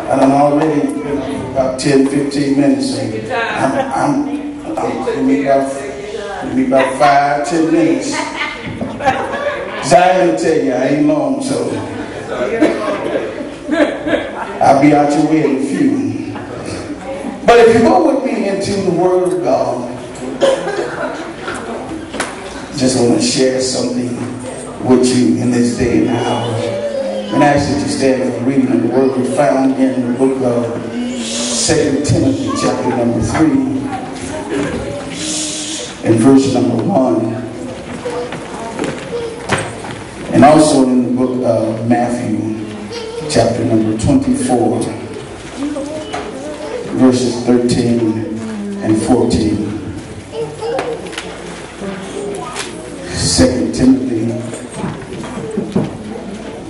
I done already been about 10, 15 minutes. So give me about 5, 10 minutes. Cause I ain't gonna tell you, I ain't long, so I'll be out your way in a few. But if you go with me into the Word of God, just want to share something with you in this day and hour. And I ask you to stand for the reading of the Word we found in the book of 2 Timothy chapter number 3 and verse number 1. And also in the book of Matthew chapter number 24 verses 13 and 14. 2 Timothy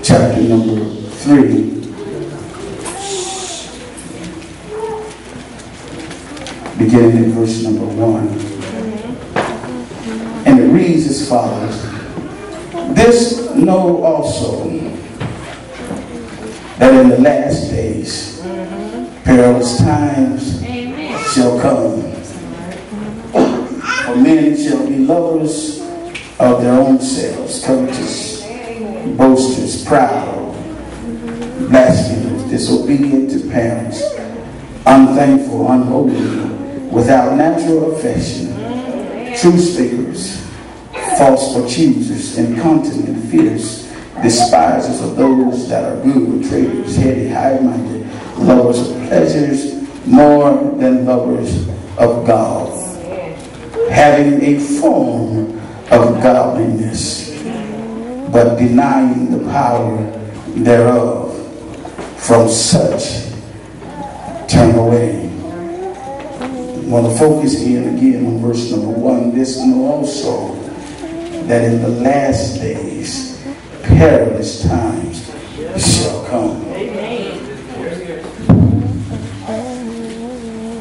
chapter number 3 beginning in verse number 1. And it reads as follows. This know also, that in the last days perilous times shall come. For men shall be lovers of their own selves, covetous, boasters, proud, blasphemers, disobedient to parents, unthankful, unholy, without natural affection, truce speakers, false accusers, incontinent, fierce, despisers of those that are good, traitors, heady, high-minded, lovers of pleasures more than lovers of God, having a form of godliness, but denying the power thereof. From such turn away. I want to focus in again on verse number 1. This know also, that in the last days perilous times shall come.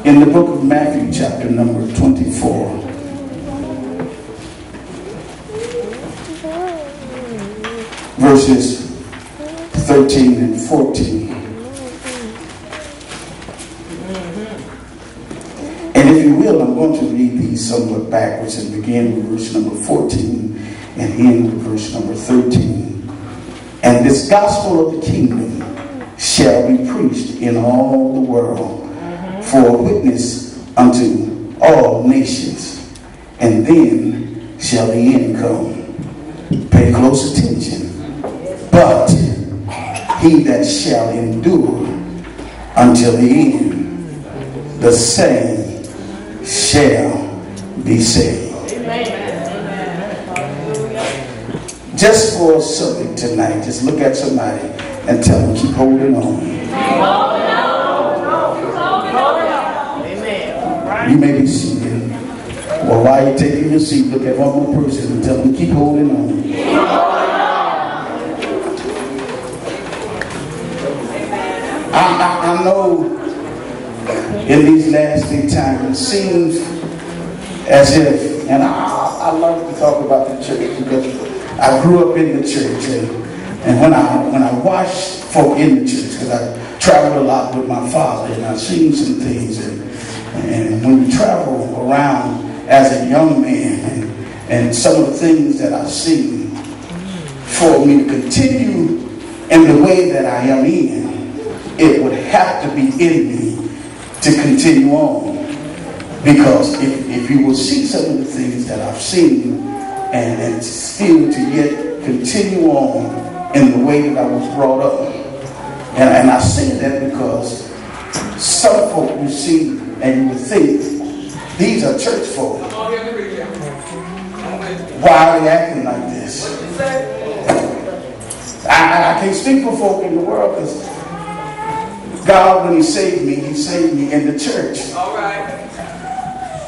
In the book of Matthew chapter number 24 verses 13 and 14. And if you will, I'm going to read these somewhat backwards and begin with verse number 14 and end with verse number 13. And this gospel of the kingdom shall be preached in all the world for a witness unto all nations, and then shall the end come. Pay close attention. But he that shall endure until the end, the same shall be saved. Just for a subject tonight, just look at somebody and tell them, keep holding on. You may be seated. Well, while you're taking your seat, look at one more person and tell them, keep holding on. I know in these last day times it seems as if, and I love to talk about the church because I grew up in the church, and when I watched folk in the church, because I traveled a lot with my father and I've seen some things, and when you travel around as a young man and some of the things that I've seen, for me to continue in the way that I am in, it would have to be in me to continue on. Because if you will see some of the things that I've seen and still to yet continue on in the way that I was brought up. And I say that because some folk you see and you would think these are church folk. Why are they acting like this? I can't speak for folk in the world because God, when he saved me in the church. All right.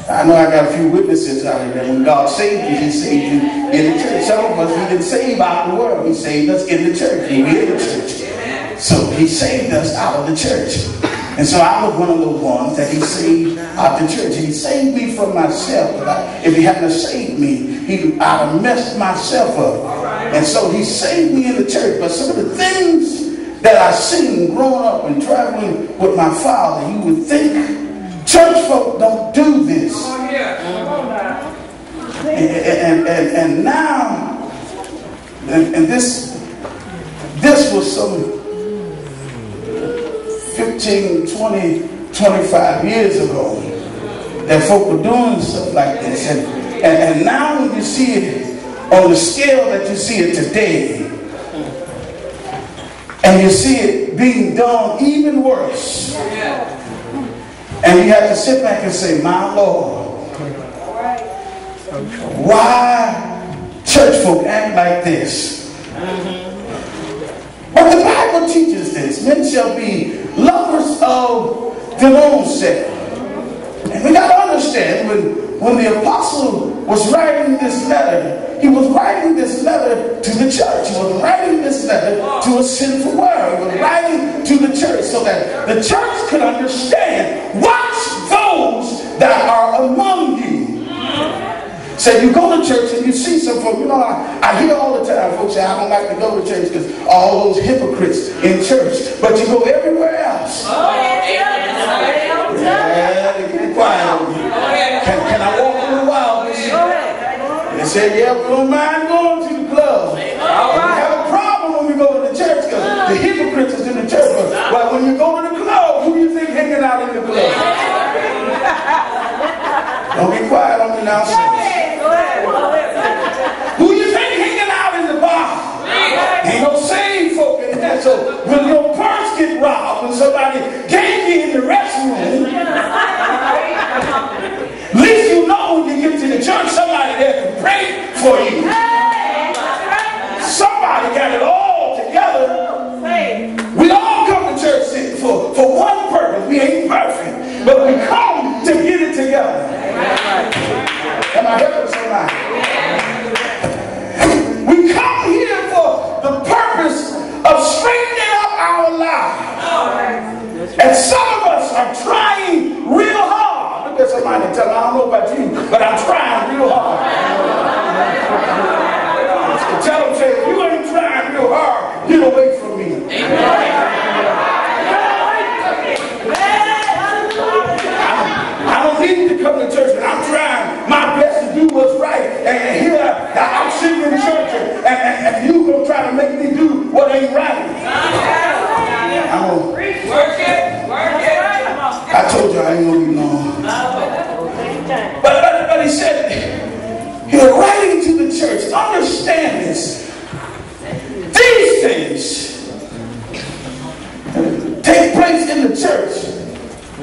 I know I got a few witnesses out here that when God saved you, he saved you in the church. Some of us, he didn't save out of the world. He saved us in the church. We were in the church. So he saved us out of the church. And so I was one of the ones that he saved out of the church. He saved me from myself. If he hadn't saved me, I'd have messed myself up. And so he saved me in the church. But some of the things that I seen growing up and traveling with my father, you would think church folk don't do this. Oh, yeah. And now, and this was some 15, 20, 25 years ago that folk were doing stuff like this. And now when you see it on the scale that you see it today, and you see it being done even worse, and you have to sit back and say, my Lord, why church folk act like this? But the Bible teaches this. Men shall be lovers of their own self. And we got to understand, when the apostle was writing this letter, he was writing this letter to the church. He was writing this letter to a sinful world. He was writing to the church so that the church could understand, watch those that are among you. So you go to church and you see some folks, you know, I hear all the time folks say, I don't like to go to church because all those hypocrites in church. But you go everywhere else. Yeah, get quiet on me. Can I walk a little while? They say, yeah, we don't mind going to the club. We have a problem when we go to the church because the hypocrites is in the church. But when you go to the club, who do you think hanging out in the club? Don't be quiet on me now. Who you think hanging out in the bar? Ain't no saved folk in there. So when your purse get robbed, when somebody gave you in the restroom, at least you know when you get to the church, somebody there can pray for you. Somebody got it all together. We all come to church for one purpose. We ain't perfect, but we come to get it together. Am I helping somebody? We come here for the purpose of straightening up our lives. And some of us are trying real hard. Look at somebody and tell them, I don't know about you, but I'm trying real hard. Tell them, say, if you ain't trying real hard, get away from me. I don't need to come to church, but I'm trying my best to do what's right. And here I'm sitting in church, and you gonna try to make me do what ain't right. Work it. I told you I ain't gonna be long. But he said, you're writing to the church. Understand this. These things take place in the church.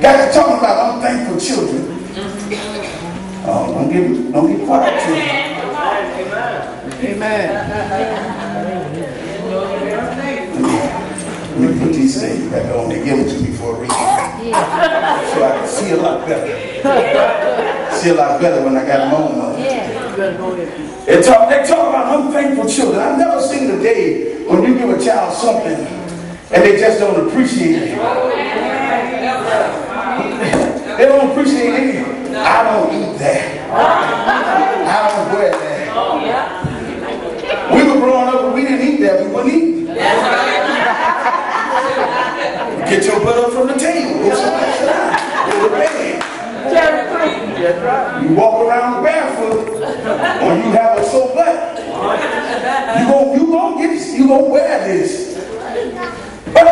Guys are talking about unthankful children. Oh, don't get quiet. Amen. Let me put these things back on. They give them to me for a reason. So I can see a lot better. See a lot better when I got them on. They talk about unthankful children. I've never seen a day when you give a child something and they just don't appreciate it. They don't appreciate it. I don't eat that. I don't wear that. We were growing up and we didn't eat that. We wouldn't eat. Get your butt up from the table. Go sit down. Go to bed. You walk around barefoot, or you have a sore butt. You gonna wear this. But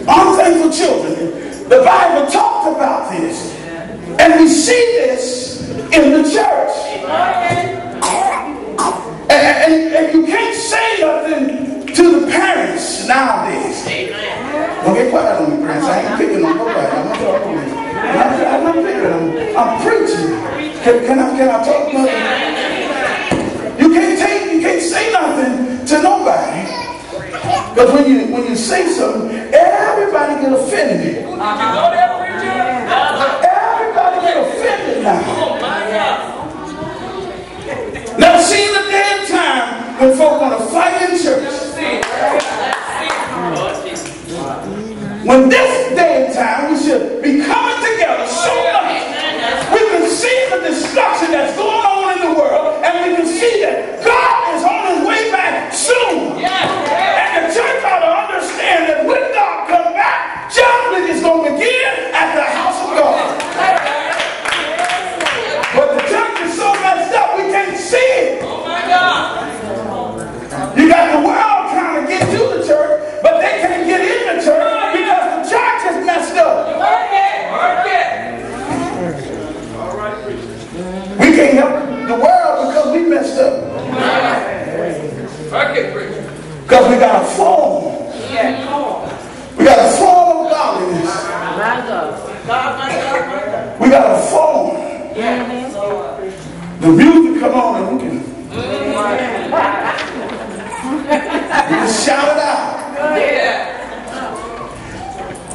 unthankful children. The Bible talks about this, and we see this in the church. And you can't say nothing to the parents nowadays. Don't get quiet on me, parents. I ain't picking on nobody. I'm not picking. I'm preaching. Can I talk nothing? You can't say nothing to nobody. Because when you say something, everybody get offended. Everybody get offended now. Now see the day and time when folk want to fight in church. When this day and time we should be coming together so much, we can see the destruction that's going on in the world, and we can see that God is on his way back soon. Because we got a form. We got a form of godliness. We got a form. The music come on and we can just shout it out.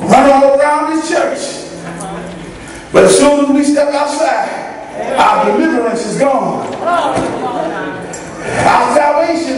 Run all around this church. But as soon as we step outside, our deliverance is gone. Our salvation